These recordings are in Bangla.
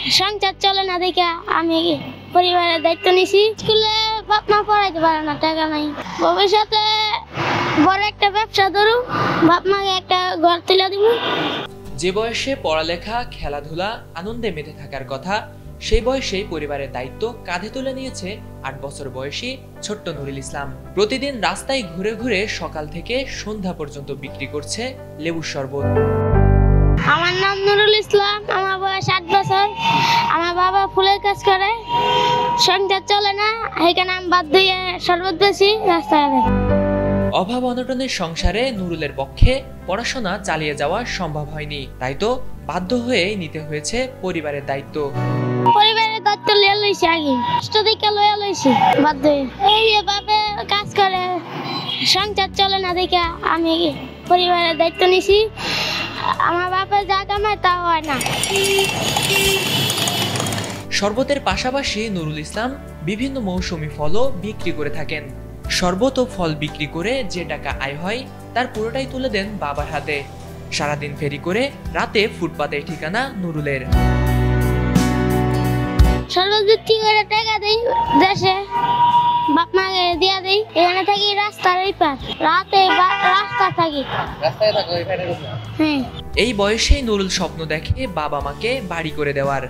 সংসার চলে না দেখে আমি পরিবারের দায়িত্ব নিছি। স্কুলে বাপ মা পড়াইতে পারে না, টাকা নাই। ভবিষ্যতে বড় একটা ব্যবসা ধরু, বাপ মাকে একটা ঘর তুলে দিব। যে বয়সে পড়ালেখা, খেলাধুলা, আনন্দে মেতে থাকার কথা, সেই বয়সেই পরিবারের দায়িত্ব কাঁধে তুলে নিয়েছে 8 বছর বয়সী ছোট্ট নুরুল ইসলাম। প্রতিদিন রাস্তায় ঘুরে ঘুরে সকাল থেকে সন্ধ্যা পর্যন্ত বিক্রি করছে লেবুর শরবত। আমার নাম নুরুল ইসলাম, আমার বয়স 8 বছর। আমার বাবা ফুলের কাজ করে, সংসার চলে না, এখানে আমি বাধ্য হয়ে শরবত বেশি রাস্তাঘাটে। অভাব অনটনের সংসারে নুরুলের পক্ষে পড়াশোনা চালিয়ে যাওয়া সম্ভব হয়নি, তাই তো বাধ্য হয়ে নিতে হয়েছে পরিবারের দায়িত্ব। পরিবারের দায়িত্ব লিয়ে লইছি, আগে কষ্ট থেকে লইয়া লইছি বাধ্য হয়ে। এই যে বাপে কাজ করে, সংসার চলে না দেখে আমি পরিবারের দায়িত্ব নিছি। আমার বাপের যা কামায় তা হয় না। শরবতের পাশাপাশি নুরুল ইসলাম বিভিন্ন মৌসুমী ফলও বিক্রি করে থাকেন। শরবত ও ফল বিক্রি করে যে টাকা আয় হয় তার পুরোটাই তুলে দেন বাবার হাতে। সারাদিন ফেরি করে রাতে ফুটপাতের ঠিকানা নুরুলের। শরবত বিক্রি করে টাকা দেই দেশে, বাপ মাকে দিয়া দেই। এখানে থাকি রাস্তার ওই পার, রাতে রাস্তা থাকি। রাস্তায় থাকো এখানে? হ্যাঁ। এই বয়সেই নুরুল স্বপ্ন দেখে বাবা মাকে বাড়ি করে দেওয়ার।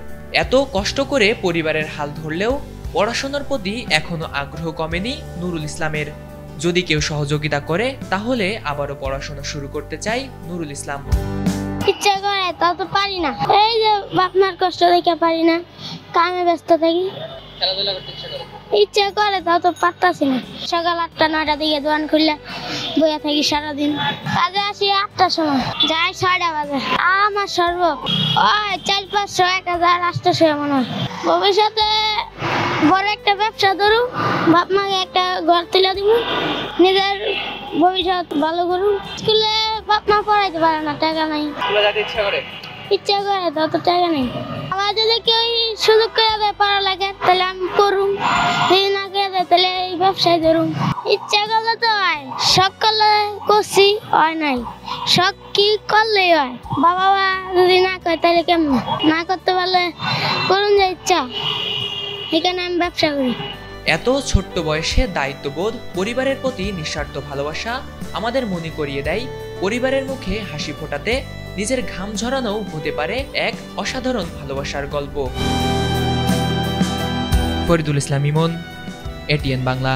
এত কষ্ট করে পরিবারের হাল ধরলেও পড়াশোনার প্রতি এখনো আগ্রহ কমেনি নুরুল ইসলামের। যদি কেউ সহযোগিতা করে তাহলে আবারও পড়াশোনা শুরু করতে চাই নুরুল ইসলাম। ইচ্ছা করে তা তো পারি না, এই যে বাপ মার কষ্ট দেখে পারি না, কামে ব্যস্ত থাকি। খেলাধুলা করতে ইচ্ছা করে তা তো পারতাছি না। সকাল 8টা 9টা দিকে দোকান খুললে বইয়া থাকি সারাদিন। কাজে আসি 8টার সময়, যাই 6টা বাজে। আমার সর্ব ওই 400-500 1000 800 মনে হয়। ভবিষ্যতে বড় একটা ব্যবসা ধরু, বাপ মাকে একটা ঘর তুলে দিব, নিজের ভবিষ্যৎ ভালো করুন। স্কুলে বাপ মা পড়াইতে পারে না, টাকা নাই। স্কুলে যেতে ইচ্ছা করে? ইচ্ছা করে তা তো টাকা নেই। আমার যদি কেউ সুযোগ করে দেয় পড়ালেখা, তাহলে আমি করুম। যদি না করে দেয় তাহলে এই ব্যবসায় ধরুম। ইচ্ছা করলে তো হয়, শখ করলে করছি, হয় নাই। শখ কি করলেই হয়, বাবা মা যদি না করে তাহলে কেমন? না করতে পারলে করুন যে ইচ্ছা, এখানে আমি ব্যবসা করি। এত ছোট্ট বয়সে দায়িত্ববোধ, পরিবারের প্রতি নিঃস্বার্থ ভালোবাসা আমাদের মনে করিয়ে দেয় পরিবারের মুখে হাসি ফোটাতে নিজের ঘাম ঝরানো হতে পারে এক অসাধারণ ভালোবাসার গল্প। ফরিদুল ইসলাম ইমন, এটিএন বাংলা।